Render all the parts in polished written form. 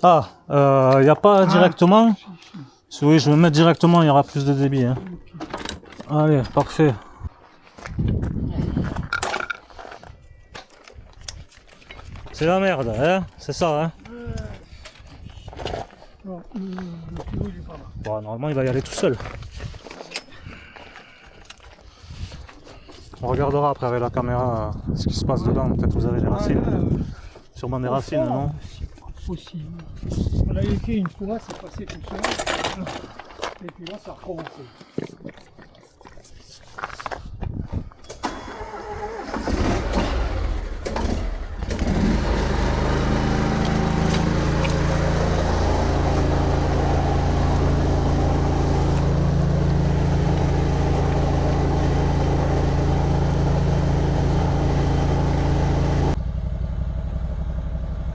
Ah, il n'y a pas directement. Si oui, je vais mettre directement, il y aura plus de débit. Hein. Allez, parfait. C'est la merde, hein? C'est ça, hein? Non, le tuyau il est pas là. Bon, normalement, il va y aller tout seul. On regardera après avec la caméra ce qui se passe dedans. Peut-être vous avez des racines. Sûrement des racines, non? C'est pas possible. On avait fait une fois, c'est passé tout seul. Et puis là, ça a recommencé.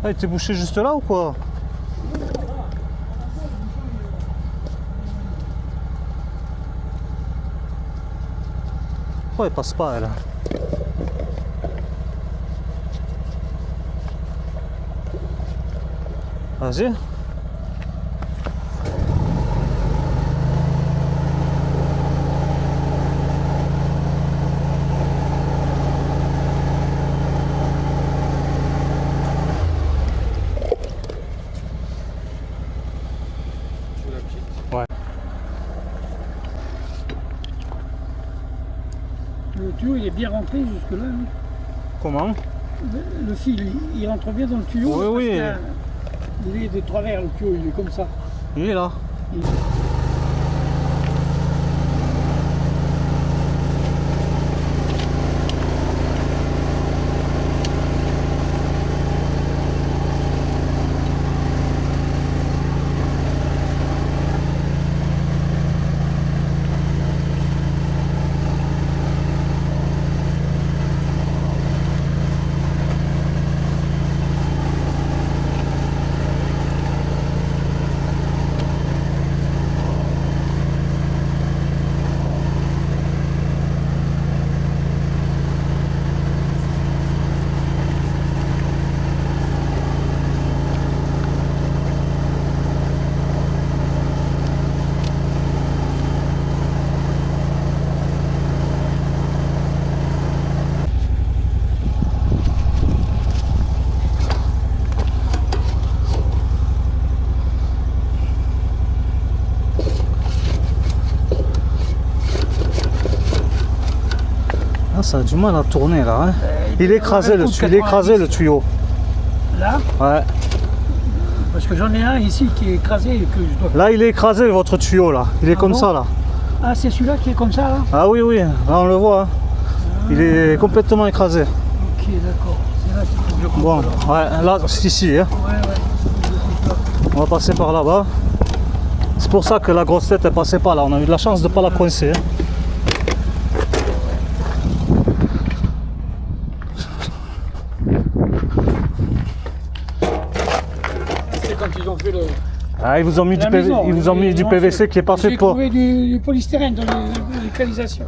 Ah, il était bouché juste là ou quoi? Pourquoi elle passe pas elle? Vas-y. Ouais. Le tuyau il est bien rentré jusque là. Hein. Comment? Le fil il rentre bien dans le tuyau. Oui, oui. Il est de travers le tuyau, il est comme ça. Il est là. Ah, ça a du mal à tourner là. Hein. Il est écrasé le tuyau. Là? Ouais. Parce que j'en ai un ici qui est écrasé et que je dois... Là, il est écrasé votre tuyau là. Il est comme ça là. Ah, c'est celui-là qui est comme ça là? Ah oui, oui, là on le voit. Hein. Il est complètement écrasé. Ok, d'accord. C'est là qu'il faut que je coupe. Bon, ouais, là, c'est ici. Hein. Ouais. On va passer par là-bas. C'est pour ça que la grosse tête est passée par là. On a eu de la chance de ne pas la coincer. Hein. C'est quand ils ont fait le... Ah, ils vous ont mis du, maison, ils vous ont mis du PVC qui est pas fait pour. J'ai trouvé du polystyrène dans les localisations.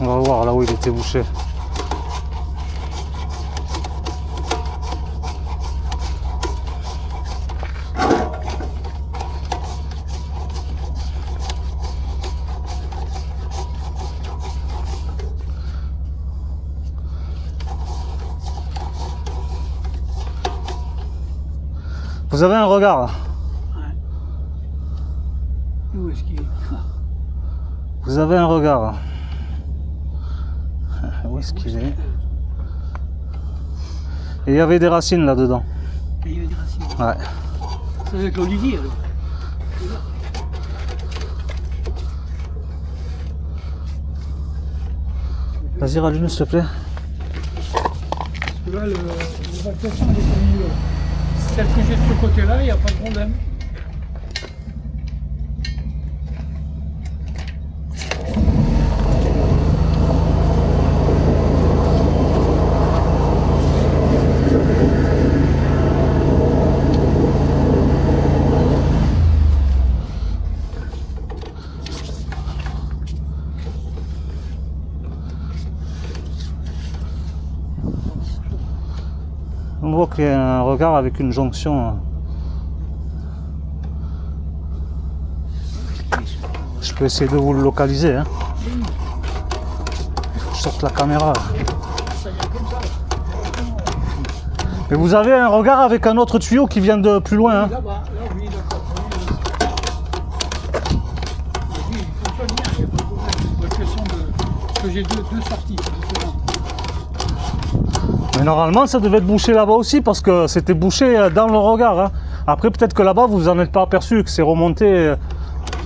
On va voir là où il était bouché. Vous avez un regard là. Où est-ce qu'il est? Vous avez un regard. Où est-ce qu'il est? Et il y avait des racines là-dedans. Il y avait des racines. Ouais. C'est avec l'olivier alors. Vas-y, rallume s'il te plaît. Parce que là, l'évacuation elle est au milieu. Celle que j'ai de ce côté-là, il n'y a pas de problème. endroit qu'il y a un regard avec une jonction. Je peux essayer de vous le localiser. Hein. Je sorte la caméra. Mais vous avez un regard avec un autre tuyau qui vient de plus loin. Hein. Là-bas, là, oui, d'accord. Oui, il fonctionne bien, il n'y a pas de problème. C'est une question de... Parce que j'ai deux sorties différentes. Mais normalement, ça devait être bouché là-bas aussi parce que c'était bouché dans le regard. Hein. Après, peut-être que là-bas, vous en êtes pas aperçu, que c'est remonté.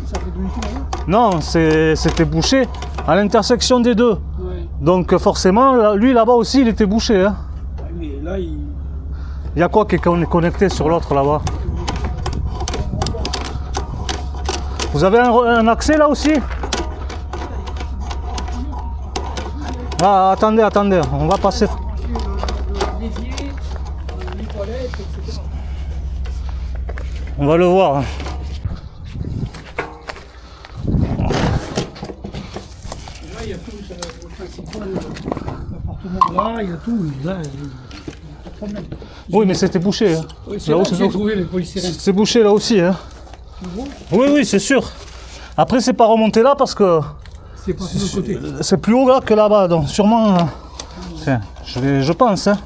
Ça fait demi-tour là? Non, c'était bouché à l'intersection des deux. Ouais. Donc forcément, lui là-bas aussi, il était bouché. Hein. Ah oui, et là, il... Il y a quoi qui est connecté sur l'autre là-bas? Vous avez un accès là aussi? Ah, attendez, on va passer. l'évier, les toilettes, etc. On va le voir. Là, il y a tout, le principal appartement là, il y a tout. Là, il n'y a pas de problème. Oui, mais c'était bouché. Hein. Oui, c'est Là-haut, là que j'ai trouvé les polystyrènes. c'est bouché là aussi. Hein. Tu vois? Oui, oui, c'est sûr. Après, c'est pas remonté là parce que C'est pas de l'autre côté. c'est plus haut là que là-bas. Donc, sûrement. Tiens, je pense. Hein.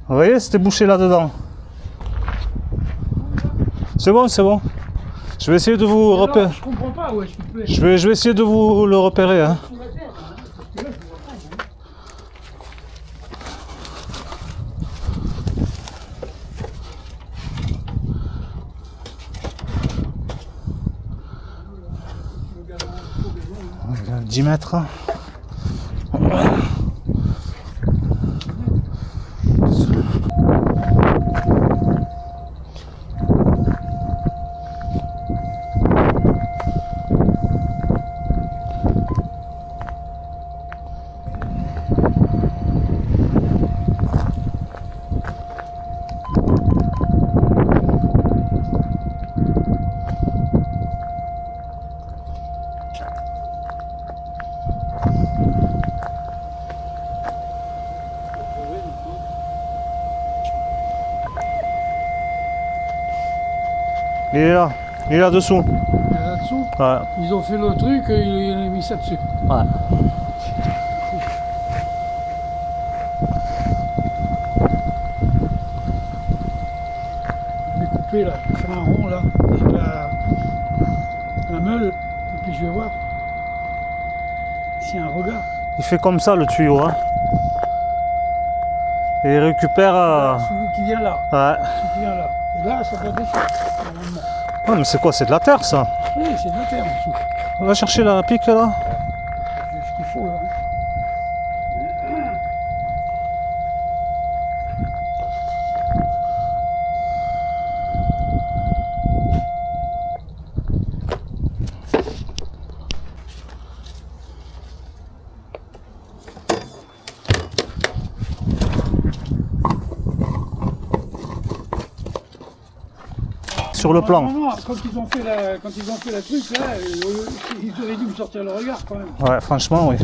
Vous voyez, c'était bouché là-dedans. C'est bon, c'est bon. Je vais essayer de vous repérer. Je comprends pas, ouais, s'il te plaît. Je vais essayer de vous le repérer. Hein. Sous la terre, hein, parce que là, je vois pas, hein. Il y a 10 mètres. Il est là dessous. Et là-dessous, Ouais. ils ont fait le truc et ils ont mis ça dessus. Ouais. Je vais couper là, je vais faire un rond là, avec la meule, et puis je vais voir s'il y a un regard. Il fait comme ça le tuyau. Hein. Et il récupère. Celui qui vient là, Ouais. celui qui vient là. Et là, ça doit descendre, normalement. Ouais, mais c'est quoi? C'est de la terre ça? Oui, c'est de la terre en dessous. On va chercher la pique là. C'est ce qu'il faut là. Sur le plan. Non, quand ils ont fait la truc là, ils auraient dû me sortir le regard quand même. Ouais, franchement, oui.